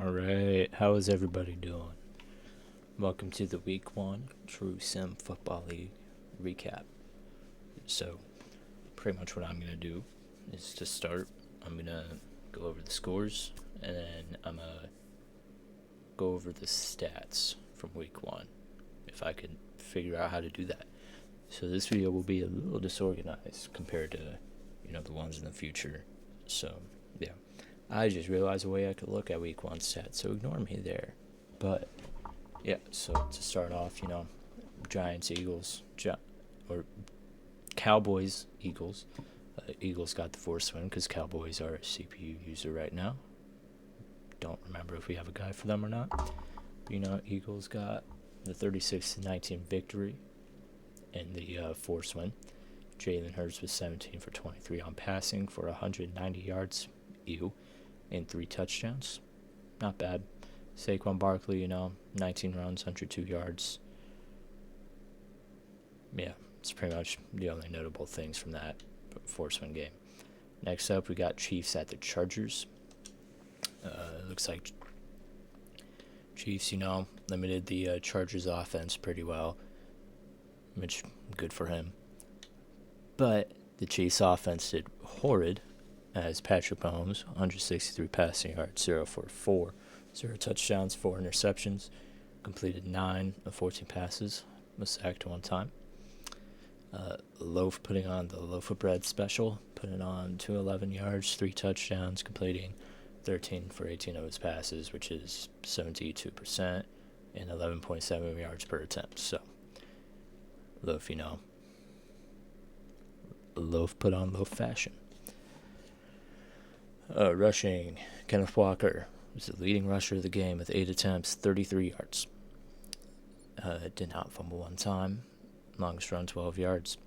Alright, how is everybody doing? Welcome to the Week 1 True Sim Football League recap. So, pretty much what I'm going to do is to start, I'm going to go over the scores, and then I'm going to go over the stats from Week 1, if I can figure out how to do that. So this video will be a little disorganized compared to, the ones in the future. So, yeah. I just realized a way I could look at Week 1 stats, so ignore me there. But, yeah, so to start off, Giants, Eagles, or Cowboys, Eagles. Eagles got the force win because Cowboys are a CPU user right now. Don't remember if we have a guy for them or not. But, Eagles got the 36-19 victory in the force win. Jalen Hurts was 17 for 23 on passing for 190 yards, and 3 touchdowns. Not bad. Saquon Barkley, 19 runs, 102 yards. Yeah, it's pretty much the only notable things from that force win game. Next up, we got Chiefs at the Chargers. Looks like Chiefs, limited the Chargers offense pretty well, which good for him. But the Chiefs offense did horrid, as Patrick Mahomes, 163 passing yards, 0 for 4, 0 touchdowns, 4 interceptions, completed 9 of 14 passes, was sacked 1 time. Loaf putting on the loaf of bread special, putting on 211 yards, 3 touchdowns, completing 13 for 18 of his passes, which is 72%, and 11.7 yards per attempt. So, Loaf, Loaf put on loaf fashion. Rushing, Kenneth Walker was the leading rusher of the game with 8 attempts, 33 yards. Did not fumble 1 time. Longest run, 12 yards.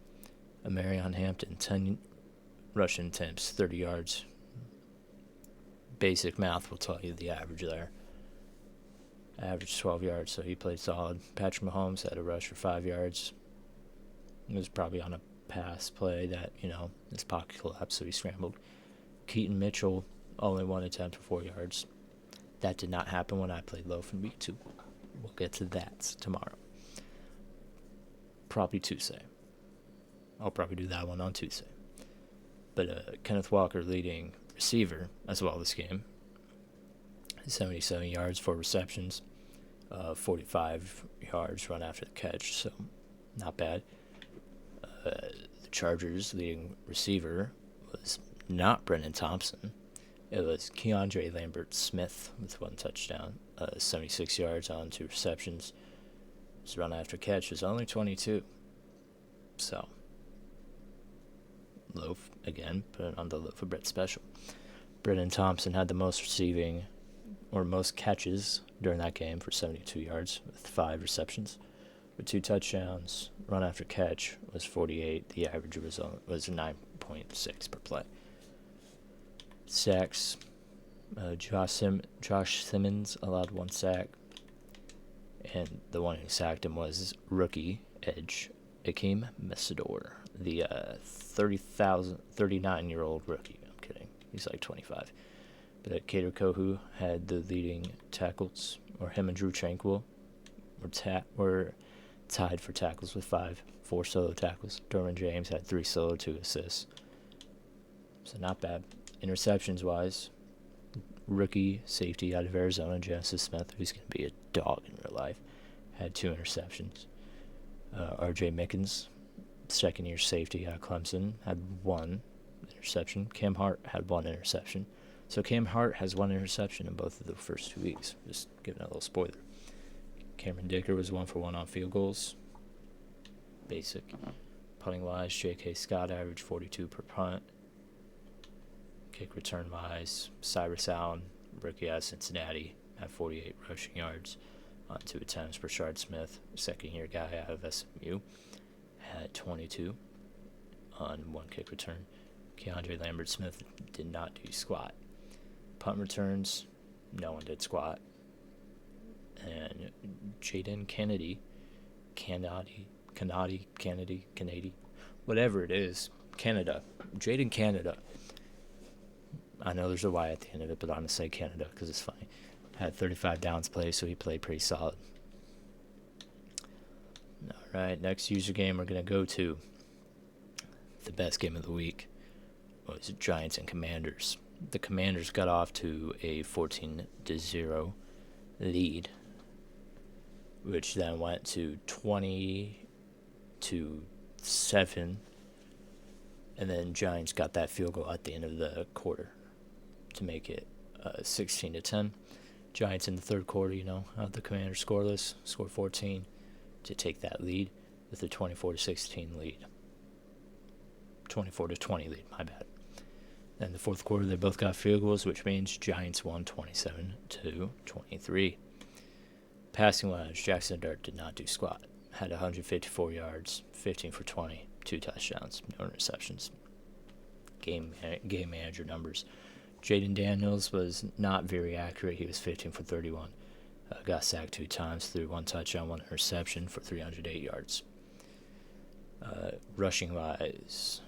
Marion Hampton, 10 rushing attempts, 30 yards. Basic math will tell you the average there. Average 12 yards, so he played solid. Patrick Mahomes had a rush for 5 yards. It was probably on a pass play that, his pocket collapsed, so he scrambled. Keaton Mitchell, only 1 attempt for 4 yards. That did not happen when I played Loaf in Week 2. We'll get to that tomorrow. Probably Tuesday. I'll probably do that one on Tuesday. But Kenneth Walker, leading receiver as well this game. 77 yards, 4 receptions, 45 yards run after the catch, so not bad. The Chargers' leading receiver was not Brendan Thompson. It was Keandre Lambert-Smith with 1 touchdown, 76 yards on 2 receptions. His run after catch was only 22. So, Loaf, again, put it on the loaf of bread special. Brendan Thompson had the most catches during that game for 72 yards with 5 receptions. With 2 touchdowns, run after catch was 48. The average was 9.6 per play. Sacks, Josh Simmons allowed 1 sack, and the one who sacked him was rookie edge Akeem Mesidor, the 39-year-old rookie. I'm kidding. He's like 25. But Kader Kohu had the leading tackles, or him and Drew Tranquil were tied for tackles with 4 solo tackles. Derwin James had 3 solo, 2 assists. So not bad. Interceptions-wise, rookie safety out of Arizona, Genesis Smith, who's going to be a dog in real life, had 2 interceptions. R.J. Mickens, second-year safety out of Clemson, had 1 interception. Cam Hart had 1 interception. So Cam Hart has 1 interception in both of the first 2 weeks. Just giving a little spoiler. Cameron Dicker was 1 for 1 on field goals. Basic. Punting-wise, J.K. Scott averaged 42 per punt. Kick return-wise, Cyrus Allen, rookie out of Cincinnati, had 48 rushing yards on 2 attempts. Rashard Smith, second-year guy out of SMU, had 22 on 1 kick return. Keandre Lambert-Smith did not do squat. Punt returns, no one did squat. And Jaden Kennedy, whatever it is, Jaden Canada. I know there's a Y at the end of it, but I'm going to say Canada because it's funny. had 35 downs played, so he played pretty solid. All right, next user game we're going to go to. The best game of the week was Giants and Commanders. The Commanders got off to a 14-0 lead, which then went to 20-7, and then Giants got that field goal at the end of the quarter to make it 16-10. Giants in the third quarter, the Commanders scoreless, scored 14 to take that lead with a 24-16 lead. 24-20 lead, my bad. Then the fourth quarter, they both got field goals, which means Giants won 27-23. Passing wise, Jackson Dart did not do squat. Had 154 yards, 15 for 20, 2 touchdowns, no interceptions. Game manager numbers. Jaden Daniels was not very accurate. He was 15 for 31. Got sacked 2 times, threw 1 touchdown, 1 interception for 308 yards. Rushing wise,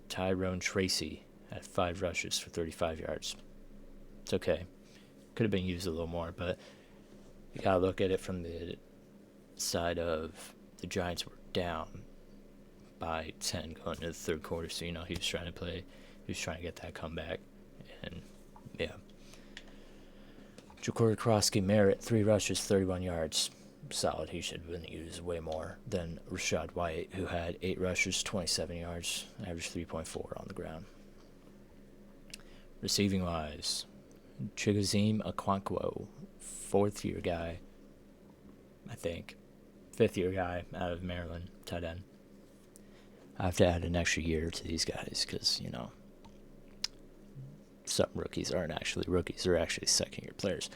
Tyrone Tracy had 5 rushes for 35 yards. It's okay. Could have been used a little more, but you gotta look at it from the side of the Giants were down by 10 going into the third quarter, so he was trying to play, he was trying to get that comeback, and yeah. Jacory Krosky-Merritt, 3 rushes, 31 yards. Solid. He should have been used way more than Rashad White, who had 8 rushes, 27 yards, average 3.4 on the ground. Receiving wise, Chigoziem Okonkwo, 4th-year guy, I think. 5th-year guy out of Maryland, tight end. I have to add an extra year to these guys because, some rookies aren't actually rookies. They're actually second-year players.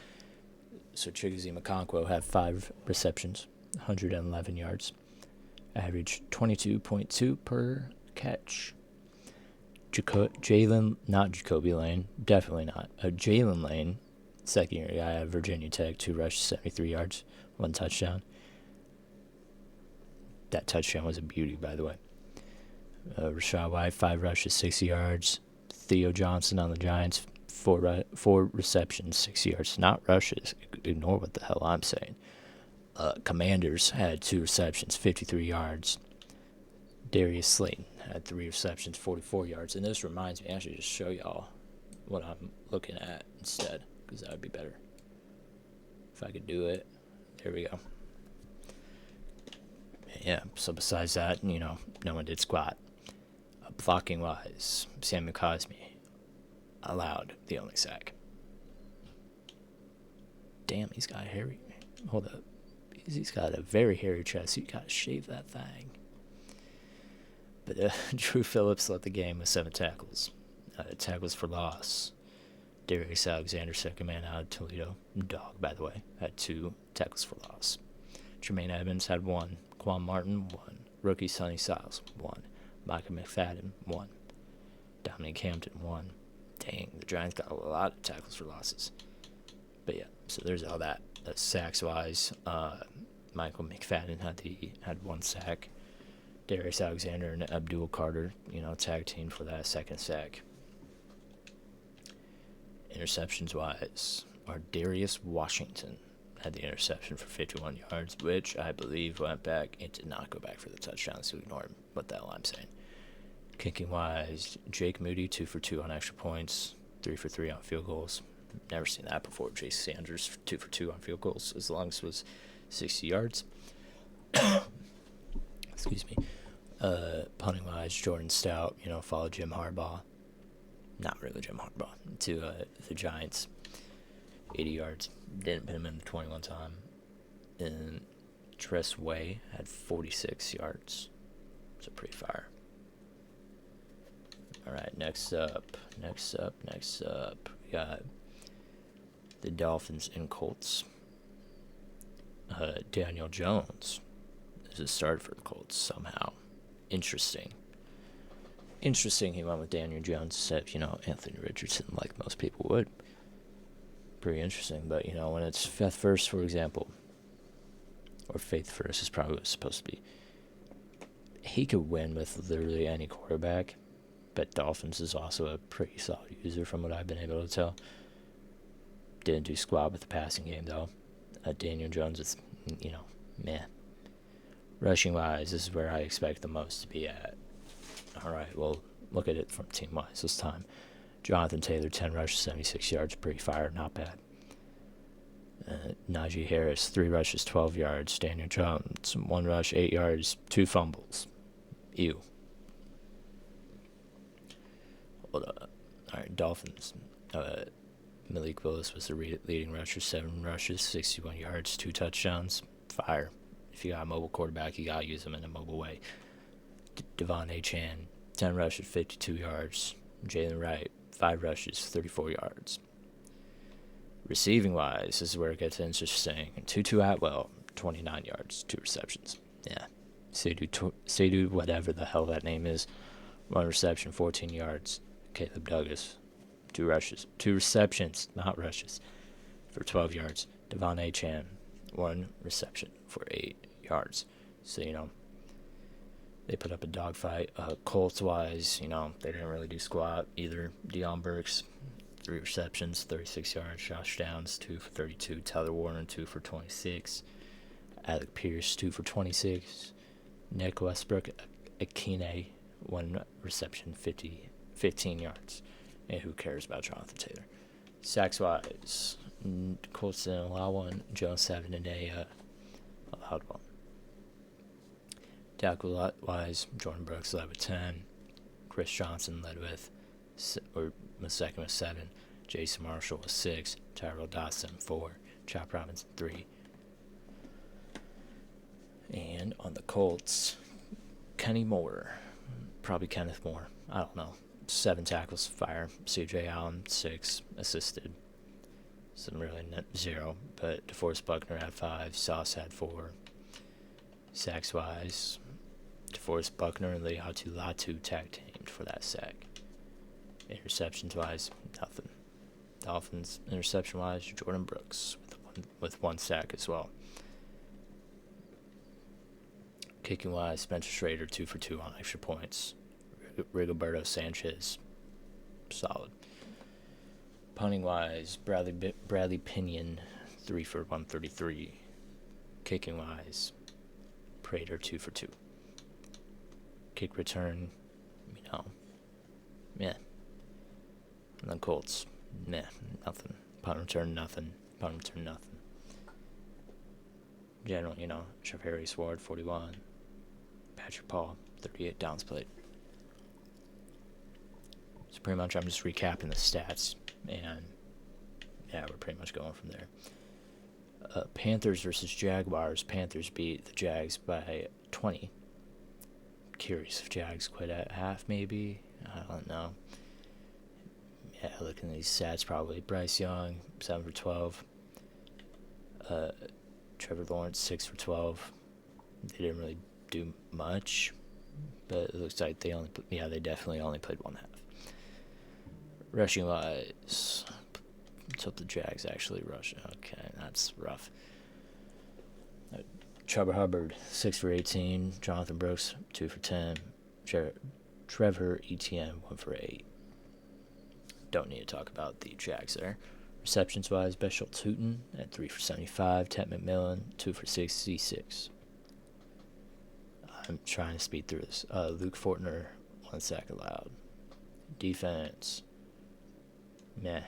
So Chigoziem Okonkwo had 5 receptions, 111 yards, average 22.2 per catch. Not Jacoby Lane, definitely not. Jalen Lane, second-year guy at Virginia Tech, 2 rushes, 73 yards, 1 touchdown. That touchdown was a beauty, by the way. Rashad White, 5 rushes, 60 yards. Theo Johnson on the Giants, 4 receptions, 60 yards. Not rushes. Ignore what the hell I'm saying. Commanders had 2 receptions, 53 yards. Darius Slayton had 3 receptions, 44 yards. And this reminds me, I should just show y'all what I'm looking at instead, because that would be better. If I could do it. There we go. Yeah, so besides that, no one did squat. Blocking wise, Samuel Cosme allowed the only sack. Damn, he's got hairy. Hold up. He's got a very hairy chest. You gotta shave that thing. But Drew Phillips led the game with 7 tackles. Tackles for loss. Darius Alexander, second man out of Toledo. Dog, by the way, had 2 tackles for loss. Jermaine Evans had 1. Quan Martin, 1. Rookie Sonny Styles, 1. Micah McFadden, 1. Dominic Hampton, 1. Dang, the Giants got a lot of tackles for losses. But yeah, so there's all that. Sacks-wise, Michael McFadden had 1 sack. Darius Alexander and Abdul Carter, tag team for that 2nd sack. Interceptions-wise, Darius Washington had the interception for 51 yards, which I believe went back. It did not go back for the touchdown, so ignore what the hell I'm saying. Kicking-wise, Jake Moody, 2 for 2 on extra points, 3 for 3 on field goals. Never seen that before. Chase Sanders, 2 for 2 on field goals, as long as it was 60 yards. Excuse me. Punting-wise, Jordan Stout, followed Jim Harbaugh. Not really Jim Harbaugh. To the Giants. 80 yards. Didn't put him in the 21 time. And Tress Way had 46 yards. So pretty fire. All right, next up. We got the Dolphins and Colts. Daniel Jones is a start for the Colts somehow. Interesting he went with Daniel Jones instead of, Anthony Richardson, like most people would. Pretty interesting, but, when it's Faith First, for example, or Faith First is probably what it's supposed to be, he could win with literally any quarterback, but Dolphins is also a pretty solid user from what I've been able to tell. Didn't do squat with the passing game, though. Daniel Jones is, meh. Rushing wise, this is where I expect the most to be at. All right, well, look at it from team wise this time. Jonathan Taylor, 10 rushes, 76 yards, pretty fire, not bad. Najee Harris, 3 rushes, 12 yards. Daniel Jones, 1 rush, 8 yards, 2 fumbles. Ew. Hold up. All right, Dolphins. Malik Willis was the leading rusher, 7 rushes, 61 yards, 2 touchdowns. Fire. If you got a mobile quarterback, you got to use him in a mobile way. Devon Achane, 10 rushes, 52 yards. Jalen Wright, 5 rushes, 34 yards. Receiving wise, this is where it gets interesting. Tutu Atwell, 29 yards, 2 receptions. Yeah. Seydou, whatever the hell that name is, 1 reception, 14 yards. Caleb Douglas, 2 receptions, not rushes, for 12 yards. Devon Achane, 1 reception for 8 yards. So, they put up a dogfight. Colts wise, they didn't really do squat either. Deion Burks, 3 receptions, 36 yards. Josh Downs, 2 for 32. Tyler Warner, 2 for 26. Alec Pierce, 2 for 26. Nick Westbrook Akine, 1 reception, 15 yards. And who cares about Jonathan Taylor? Sacks wise, Colts didn't allow 1. Jones 7 and allowed 1. Tackle wise, Jordan Brooks led with 10. Chris Johnson was second with 7. Jason Marshall was 6. Tyrell Dodson 4. Chop Robinson 3. And on the Colts, Kenny Moore, probably Kenneth Moore, I don't know. 7 tackles, fire. C.J. Allen, 6, assisted. Some really 0. But DeForest Buckner had 5. Sauce had 4. Sacks wise, DeForest Buckner and Leatu Latu tag teamed for that sack. Interceptions wise, nothing. Dolphins interception wise, Jordan Brooks with 1 sack as well. Kicking wise, Spencer Schrader 2 for 2 on extra points. Rigoberto Sanchez, solid. Punting wise, Bradley Pinion 3 for 133. Kicking wise, Prater 2 for 2. Kick return, meh. And then Colts, meh, nothing. Punt return, nothing. Punt return, nothing. General, Shavarius Ward 41. Patrick Paul 38 downs played. So pretty much I'm just recapping the stats, and yeah, we're pretty much going from there. Panthers versus Jaguars. Panthers beat the Jags by 20. Curious if Jags quit at half, maybe. I don't know. Yeah, looking at these stats, probably. Bryce Young, 7 for 12. Trevor Lawrence, 6 for 12. They didn't really do much, but it looks like they definitely only played 1 half. Rushing wise, until the Jags actually rushed. Okay, that's rough. Chuba Hubbard, 6 for 18. Jonathan Brooks, 2 for 10. Trevor Etienne, 1 for 8. Don't need to talk about the Jags there. Receptions wise, Beshel Tootin at 3 for 75. Ted McMillan, 2 for 66. I'm trying to speed through this. Luke Fortner, 1 sack allowed. Defense, meh,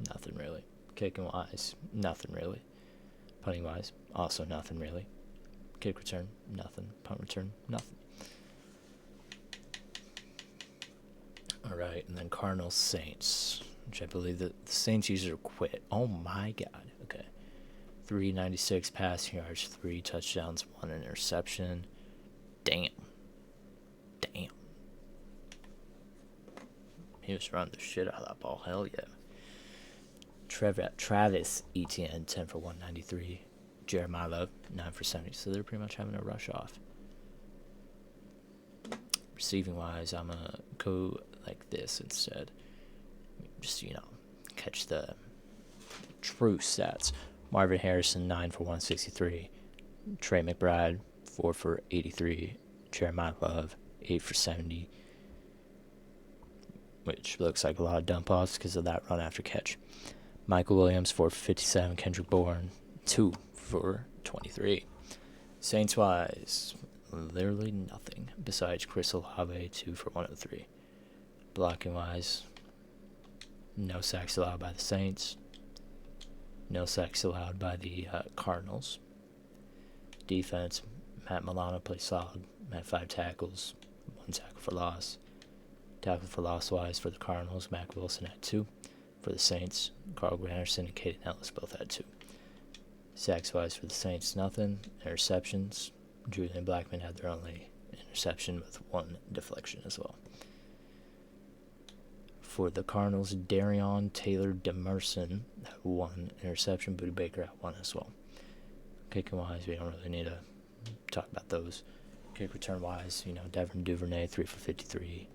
nothing really. Kicking wise, nothing really. Punting wise, also nothing really. Kick return, nothing. Punt return, nothing. All right, and then Cardinals Saints, which I believe the Saints user quit. Oh my God. Okay. 396 passing yards, 3 touchdowns, 1 interception. Damn. He was running the shit out of that ball. Hell yeah. Travis Etienne, 10 for 193. Jeremiah Love, 9 for 70. So they're pretty much having a rush off. Receiving wise, I'm going to go like this instead. Just, catch the true stats. Marvin Harrison, 9 for 163. Trey McBride, 4 for 83. Jeremiah Love, 8 for 70. Which looks like a lot of dump offs because of that run after catch. Michael Williams for 57. Kendrick Bourne, 2 for 23. Saints-wise, literally nothing besides Chris Olave, 2 for 103. Blocking-wise, no sacks allowed by the Saints. No sacks allowed by the Cardinals. Defense, Matt Milano played solid. Had 5 tackles, 1 tackle for loss. Tackle for loss-wise for the Cardinals, Mac Wilson had 2. For the Saints, Carl Granderson and Caden Ellis both had 2. Sacks-wise for the Saints, nothing. Interceptions, Julian Blackman had their only interception with 1 deflection as well. For the Cardinals, Darion Taylor Demerson had 1 interception. Booty Baker had 1 as well. Kicking-wise, we don't really need to talk about those. Kick return-wise, Devin Duvernay, 3 for 53.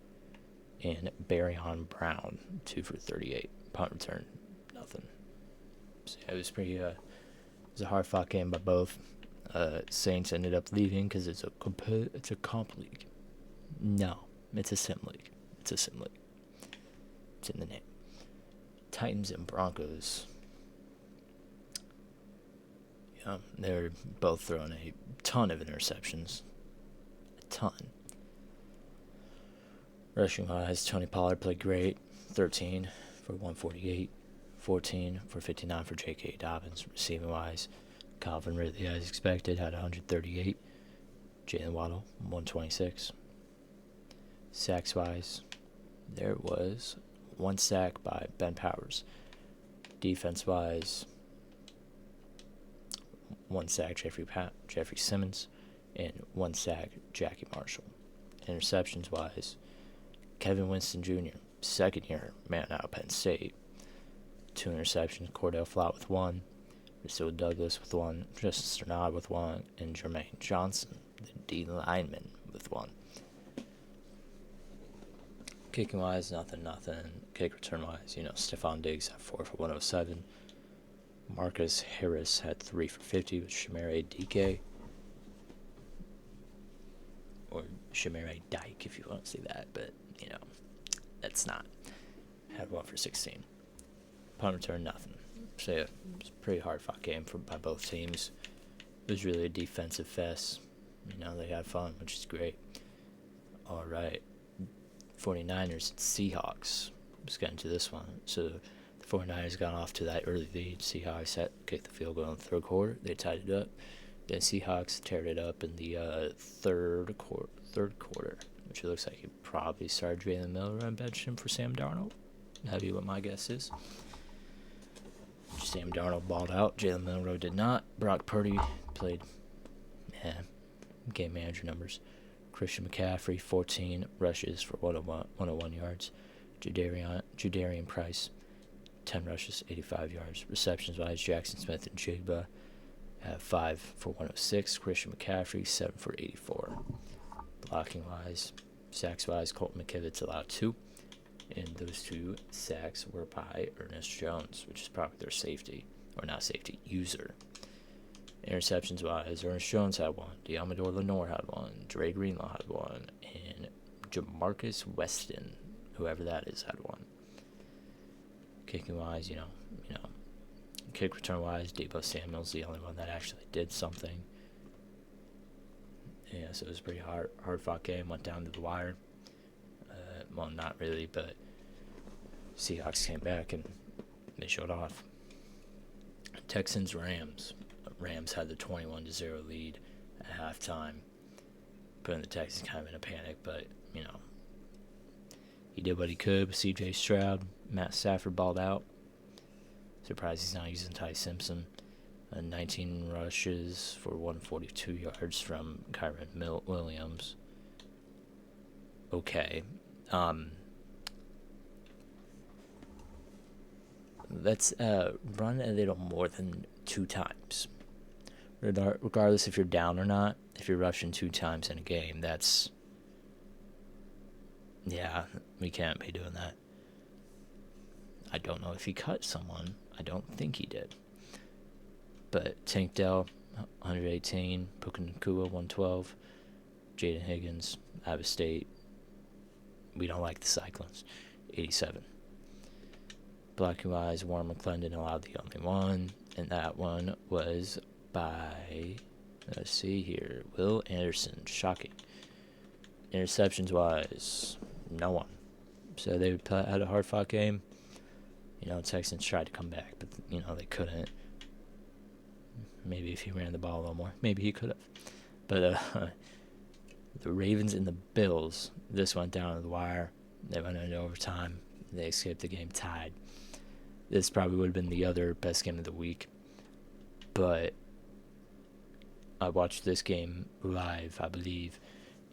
And Barryon Brown, 2 for 38. Punt return, nothing. So yeah, it was pretty. It was a hard-fought game by both. Saints ended up leaving because it's a comp league. No, it's a sim league. It's in the name. Titans and Broncos. Yeah, they're both throwing a ton of interceptions. A ton. Rushing-wise, Tony Pollard played great. 13 for 148. 14 for 59 for J.K. Dobbins. Receiving-wise, Calvin Ridley, as expected, had 138. Jalen Waddle, 126. Sacks-wise, there was 1 sack by Ben Powers. Defense-wise, 1 sack Jeffrey Simmons, and 1 sack Jackie Marshall. Interceptions-wise, Kevin Winston Jr., second-year man out of Penn State, 2 interceptions. Cordell Flott with 1, Rasul Douglas with 1, Justin Strnad with 1, and Jermaine Johnson, the D lineman, with 1. Kicking-wise, nothing. Kick return-wise, Stephon Diggs had 4 for 107. Marcus Harris had 3 for 50 with Shamere DK. Or Shamere Dyke, if you want to say that, but, that's not. Had 1 for 16. Punt return, nothing. So, yeah, it was a pretty hard-fought game by both teams. It was really a defensive fest. They had fun, which is great. All right. 49ers and Seahawks. Let's get into this one. So, the 49ers got off to that early lead. Seahawks kicked the field goal in the third quarter. They tied it up. Then Seahawks teared it up in the third quarter, which it looks like he probably started Jalen Miller and benched him for Sam Darnold. That'd be what my guess is. Sam Darnold balled out. Jalen Milroe did not. Brock Purdy played game manager numbers. Christian McCaffrey, 14 rushes for 101 yards. Judarian Price, 10 rushes, 85 yards. Receptions-wise, Jackson Smith and Jigba have 5 for 106. Christian McCaffrey, 7 for 84. Blocking-wise, sacks-wise, Colton McKivitz allowed 2. And those 2 sacks were by Ernest Jones, which is probably their safety, or not safety, user. Interceptions-wise, Ernest Jones had 1. Diamador Lenore had 1. Dre Greenlaw had 1. And Jamarcus Weston, whoever that is, had 1. Kicking-wise, kick return-wise, Deebo Samuel's the only one that actually did something. Yeah, so it was a pretty hard-fought game. Went down to the wire. Well, not really, but Seahawks came back and they showed off. Texans-Rams. Rams had the 21-0 lead at halftime, putting the Texans kind of in a panic, but, he did what he could with C.J. Stroud. Matt Stafford balled out. Surprised he's not using Ty Simpson. 19 rushes for 142 yards from Kyron Williams. Okay. Let's run a little more than 2 times. Regardless if you're down or not, if you're rushing 2 times in a game, that's... Yeah, we can't be doing that. I don't know if he cut someone. I don't think he did. But Tank Dell, 118. Puka Nacua, 112. Jaden Higgins, Iowa State. We don't like the Cyclones, 87. Blocking wise, Warren McClendon allowed the only one, and that one was by, let's see here, Will Anderson. Shocking. Interceptions wise, no one. So they had a hard fought game. Texans tried to come back, but they couldn't. Maybe if he ran the ball a little more, maybe he could have. But the Ravens and the Bills, this went down to the wire. They went into overtime. They escaped the game tied. This probably would have been the other best game of the week. But I watched this game live, I believe,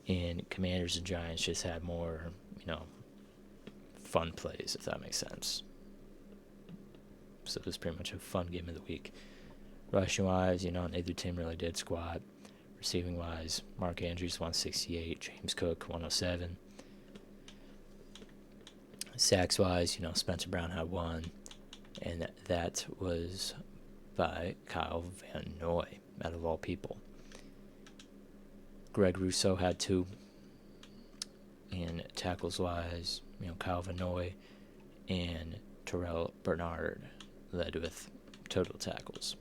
and Commanders and Giants just had more, fun plays, if that makes sense. So it was pretty much a fun game of the week. Rushing-wise, neither team really did squat. Receiving-wise, Mark Andrews 168, James Cook 107. Sacks-wise, Spencer Brown had one, and that was by Kyle Van Noy, out of all people. Greg Rousseau had two. And tackles-wise, Kyle Van Noy and Terrell Bernard led with total tackles.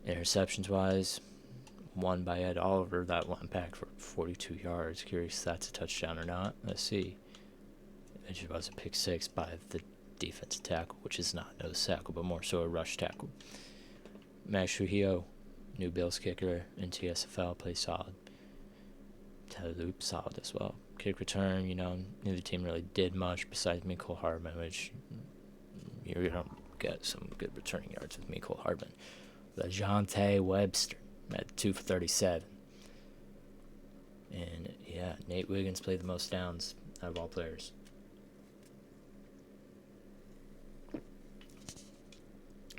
Interceptions-wise, one by Ed Oliver, that went back for 42 yards. Curious if that's a touchdown or not. Let's see. It just was a pick six by the defensive tackle, which is not a nose tackle, but more so a rush tackle. Max Trujillo, new Bills kicker in TSFL, plays solid. Tyler Loop, solid as well. Kick return, neither team really did much besides Mecole Hardman, which you're going to get some good returning yards with Mecole Hardman. LaJohntay Webster at 2 for 37. And, Nate Wiggins played the most downs out of all players.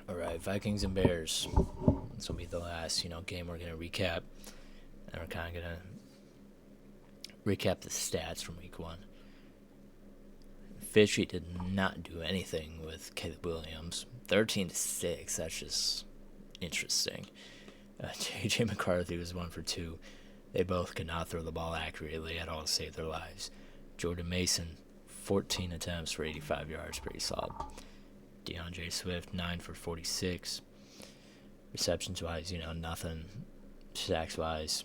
All right, Vikings and Bears. This will be the last, game we're going to recap. And we're kind of going to recap the stats from week one. Fitchy did not do anything with Caleb Williams. 13-6, that's just interesting. J.J. McCarthy was 1 for 2. They both could not throw the ball accurately at all to save their lives. Jordan Mason, 14 attempts for 85 yards, pretty solid. DeAndre Swift, 9 for 46. Receptions-wise, nothing. Sacks-wise,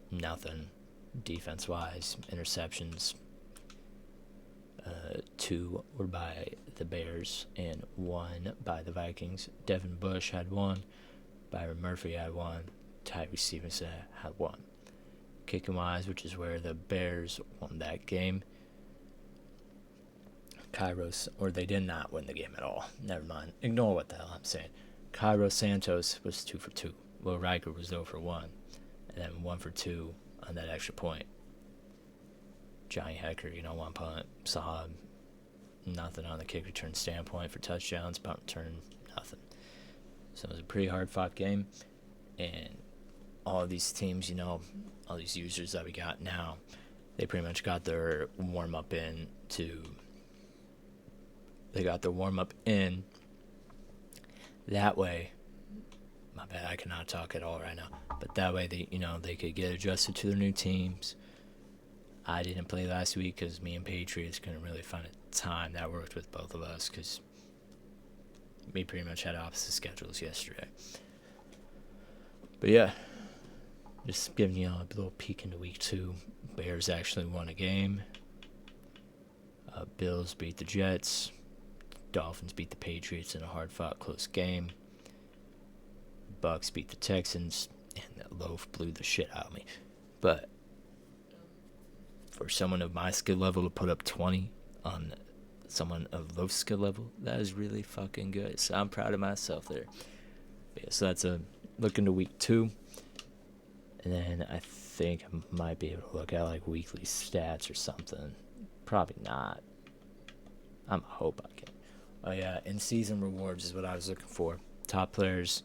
nothing. Defense-wise, interceptions, 2 were by the Bears and 1 by the Vikings. Devin Bush had 1. Byron Murphy had 1. Tyree Stevenson had 1. Kicking-wise, which is where the Bears won that game, they did not win the game at all. Never mind. Ignore what the hell I'm saying. Cairo Santos was 2 for 2. Will Riker was 0 for 1. And then 1 for 2 on that extra point. Johnny Hecker, 1 punt. Solid. Nothing on the kick return standpoint for touchdowns. Punt return, nothing. So it was a pretty hard-fought game. And all of these teams, all these users that we got now, they pretty much got their warm-up in to... They got their warm-up in. That way, my bad, I cannot talk at all right now. But that way, they could get adjusted to their new teams. I didn't play last week because me and Patriots couldn't really find a time that worked with both of us because we pretty much had opposite schedules yesterday. But yeah, just giving you a little peek into week 2. Bears actually won a game. Bills beat the Jets. Dolphins beat the Patriots in a hard-fought close game. Bucks beat the Texans, and that loaf blew the shit out of me. But for someone of my skill level to put up 20 on someone of low skill level, that is really fucking good. So I'm proud of myself there. But yeah, so that's a look into week 2. And then I think I might be able to look at weekly stats or something. Probably not. I hope I can. Oh yeah, in-season rewards is what I was looking for. Top players,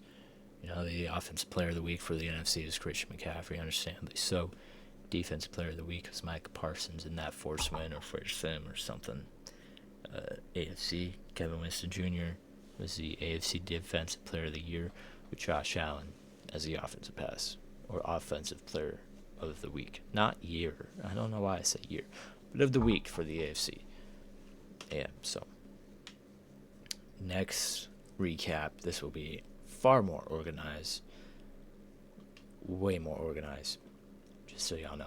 the offensive player of the week for the NFC is Christian McCaffrey, understandably so. Defensive player of the week was Micah Parsons in that force win or first sim or something. AFC, Kevin Winston Jr. was the AFC Defensive Player of the Year with Josh Allen as the offensive player of the week. Not year. I don't know why I say year. But of the week for the AFC. Yeah, so next recap, this will be far more organized, way more organized, just so y'all know.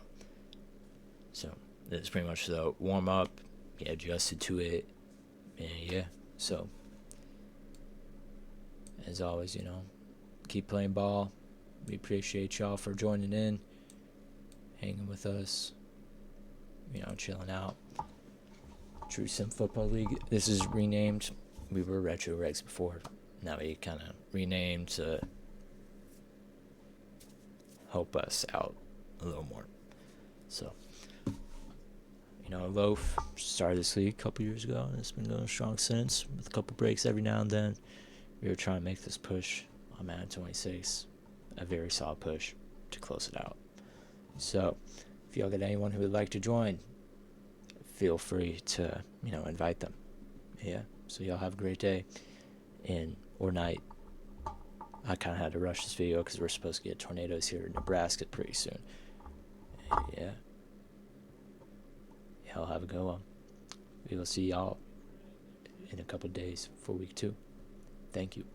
So this is pretty much the warm up, get adjusted to it, and yeah. So as always, keep playing ball. We appreciate y'all for joining in, hanging with us, chilling out. True Sim Football League. This is renamed. We were Retro Regs before. Now we kind of renamed to help us out a little more. So, Loaf started this league a couple years ago, and it's been going strong since, with a couple breaks every now and then. We were trying to make this push on Madden 26, a very solid push to close it out. So, if y'all got anyone who would like to join, feel free to, invite them. Yeah, so y'all have a great day or night. I kind of had to rush this video because we're supposed to get tornadoes here in Nebraska pretty soon. Yeah. Y'all have a good one. We will see y'all in a couple days for week 2. Thank you.